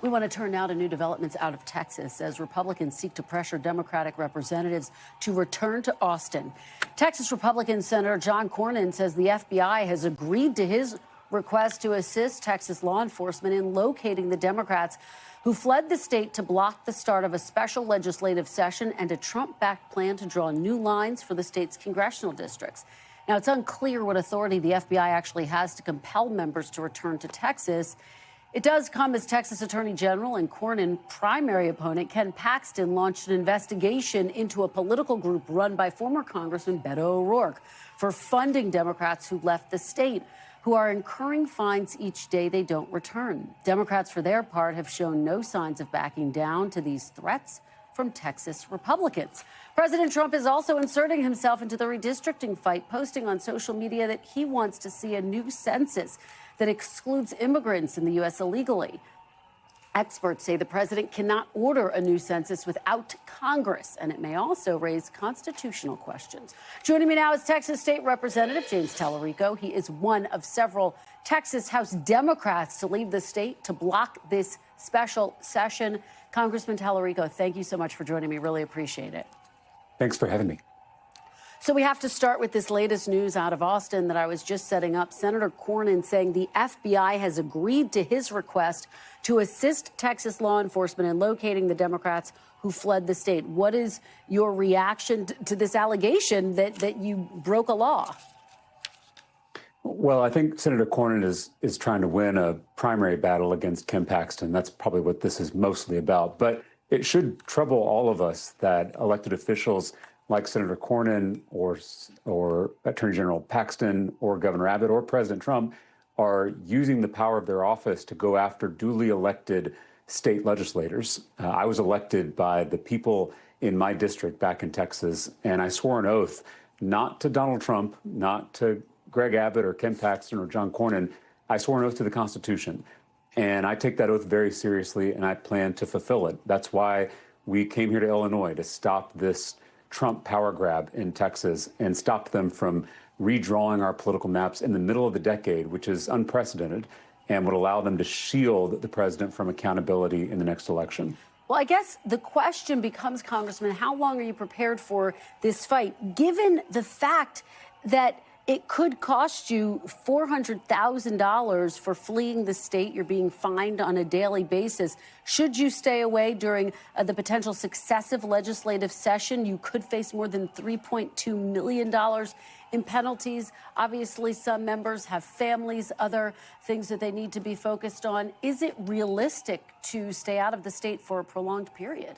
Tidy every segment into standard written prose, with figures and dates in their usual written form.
We want to turn now to new developments out of Texas as Republicans seek to pressure Democratic representatives to return to Austin. Texas Republican Senator John Cornyn says the FBI has agreed to his request to assist Texas law enforcement in locating the Democrats who fled the state to block the start of a special legislative session and a Trump-backed plan to draw new lines for the state's congressional districts. Now, it's unclear what authority the FBI actually has to compel members to return to Texas. It does come as Texas Attorney General and Cornyn primary opponent Ken Paxton launched an investigation into a political group run by former Congressman Beto O'Rourke for funding Democrats who left the state, who are incurring fines each day they don't return. Democrats, for their part, have shown no signs of backing down to these threats from Texas Republicans. President Trump is also inserting himself into the redistricting fight, posting on social media that he wants to see a new census that excludes immigrants in the U.S. illegally. Experts say the president cannot order a new census without Congress, and it may also raise constitutional questions. Joining me now is Texas State Representative James Talarico. He is one of several Texas House Democrats to leave the state to block this special session. Congressman Talarico, thank you so much for joining me. Really appreciate it. Thanks for having me. So we have to start with this latest news out of Austin that I was just setting up. Senator Cornyn saying the FBI has agreed to his request to assist Texas law enforcement in locating the Democrats who fled the state. What is your reaction to this allegation that you broke a law? Well, I think Senator Cornyn is trying to win a primary battle against Ken Paxton. That's probably what this is mostly about. But it should trouble all of us that elected officials like Senator Cornyn or Attorney General Paxton or Governor Abbott or President Trump are using the power of their office to go after duly elected state legislators. I was elected by the people in my district back in Texas, and I swore an oath not to Donald Trump, not to Greg Abbott or Ken Paxton or John Cornyn. I swore an oath to the Constitution. And I take that oath very seriously, and I plan to fulfill it. That's why we came here to Illinois, to stop this Trump power grab in Texas and stop them from redrawing our political maps in the middle of the decade, which is unprecedented and would allow them to shield the president from accountability in the next election. Well, I guess the question becomes, Congressman, how long are you prepared for this fight, given the fact that it could cost you $400,000 for fleeing the state? You're being fined on a daily basis. Should you stay away during the potential successive legislative session, you could face more than $3.2 million in penalties. Obviously, some members have families, other things that they need to be focused on. Is it realistic to stay out of the state for a prolonged period?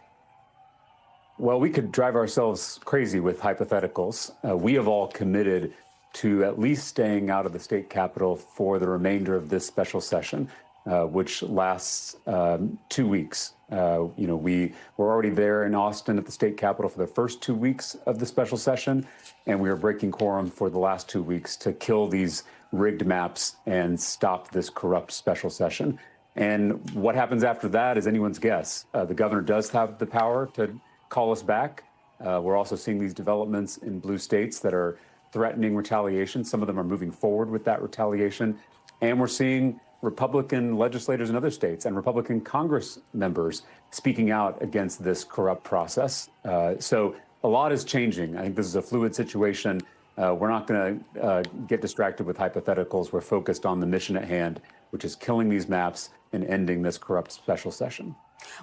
Well, we could drive ourselves crazy with hypotheticals. We have all committed to at least staying out of the state capitol for the remainder of this special session, which lasts 2 weeks. We were already there in Austin at the state capitol for the first 2 weeks of the special session, and we are breaking quorum for the last 2 weeks to kill these rigged maps and stop this corrupt special session. And what happens after that is anyone's guess. The governor does have the power to call us back. We're also seeing these developments in blue states that are threatening retaliation. Some of them are moving forward with that retaliation. And we're seeing Republican legislators in other states and Republican Congress members speaking out against this corrupt process. So a lot is changing. I think this is a fluid situation. We're not going to get distracted with hypotheticals. We're focused on the mission at hand, which is killing these maps and ending this corrupt special session.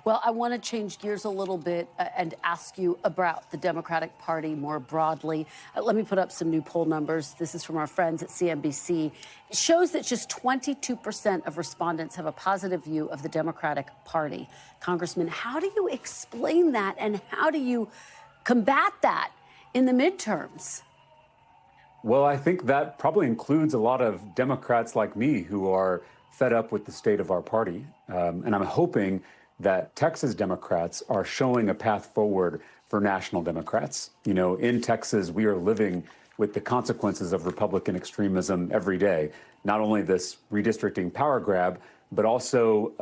Well, I want to change gears a little bit and ask you about the Democratic Party more broadly. Let me put up some new poll numbers. This is from our friends at CNBC. It shows that just 22% of respondents have a positive view of the Democratic Party. Congressman, how do you explain that, and how do you combat that in the midterms? Well, I think that probably includes a lot of Democrats like me who are fed up with the state of our party. And I'm hoping that Texas Democrats are showing a path forward for national Democrats. In Texas, we are living with the consequences of Republican extremism every day. Not only this redistricting power grab, but also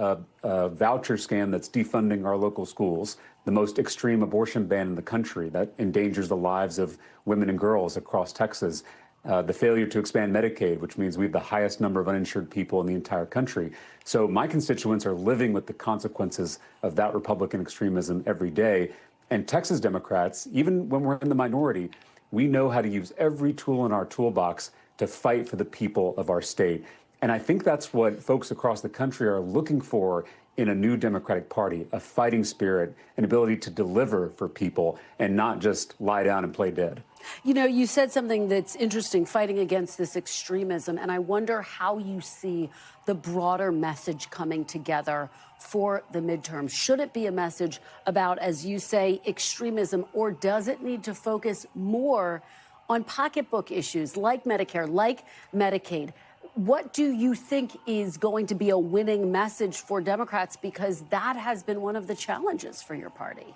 a voucher scam that's defunding our local schools, the most extreme abortion ban in the country that endangers the lives of women and girls across Texas. the failure to expand Medicaid, which means we have the highest number of uninsured people in the entire country. So my constituents are living with the consequences of that Republican extremism every day. And Texas Democrats, even when we're in the minority, we know how to use every tool in our toolbox to fight for the people of our state. And I think that's what folks across the country are looking for in a new Democratic Party, a fighting spirit, an ability to deliver for people and not just lie down and play dead. You know, you said something that's interesting, fighting against this extremism, and I wonder how you see the broader message coming together for the midterms. Should it be a message about, as you say, extremism, or does it need to focus more on pocketbook issues like Medicare, like Medicaid? What do you think is going to be a winning message for Democrats? Because that has been one of the challenges for your party.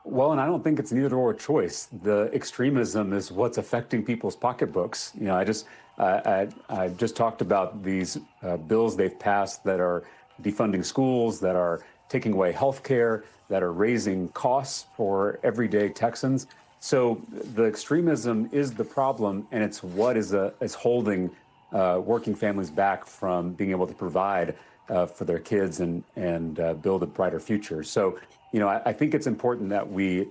Well, and I don't think it's an either-or choice. The extremism is what's affecting people's pocketbooks. You know, I just talked about these bills they've passed that are defunding schools, that are taking away health care, that are raising costs for everyday Texans. So the extremism is the problem, and it's what is holding working families back from being able to provide for their kids and build a brighter future. So, you know, I think it's important that we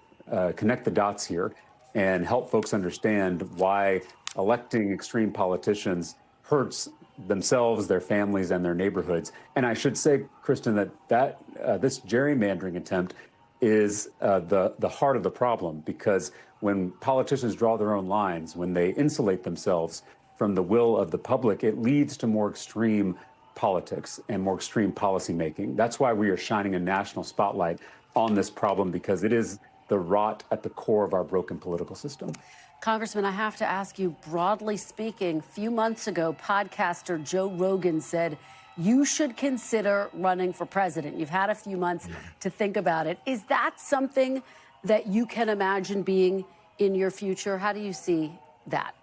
connect the dots here and help folks understand why electing extreme politicians hurts themselves, their families, and their neighborhoods. And I should say, Kristen, that this gerrymandering attempt is the heart of the problem, because when politicians draw their own lines, when they insulate themselves from the will of the public, it leads to more extreme politics and more extreme policymaking. That's why we are shining a national spotlight on this problem, because it is the rot at the core of our broken political system. Congressman, I have to ask you, broadly speaking, a few months ago, podcaster Joe Rogan said you should consider running for president. You've had a few months to think about it. Is that something that you can imagine being in your future? How do you see that?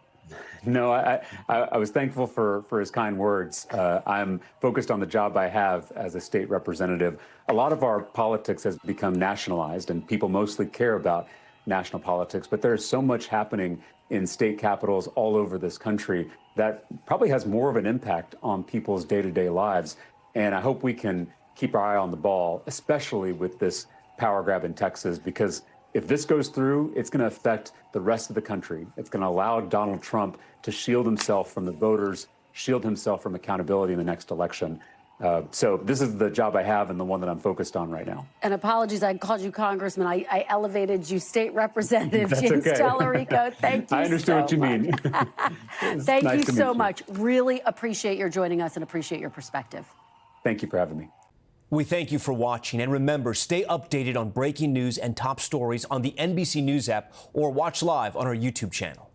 No, I was thankful for his kind words. I'm focused on the job I have as a state representative. A lot of our politics has become nationalized, and people mostly care about national politics. But there's so much happening in state capitals all over this country that probably has more of an impact on people's day-to-day lives. And I hope we can keep our eye on the ball, especially with this power grab in Texas, because if this goes through, it's going to affect the rest of the country. It's going to allow Donald Trump to shield himself from the voters, shield himself from accountability in the next election. So this is the job I have and the one that I'm focused on right now. And apologies, I called you Congressman. I elevated you State Representative James okay. Talarico. Thank you. I understand what you mean. Thank nice you to so meet much. Really appreciate your joining us and appreciate your perspective. Thank you for having me. We thank you for watching, and remember, stay updated on breaking news and top stories on the NBC News app or watch live on our YouTube channel.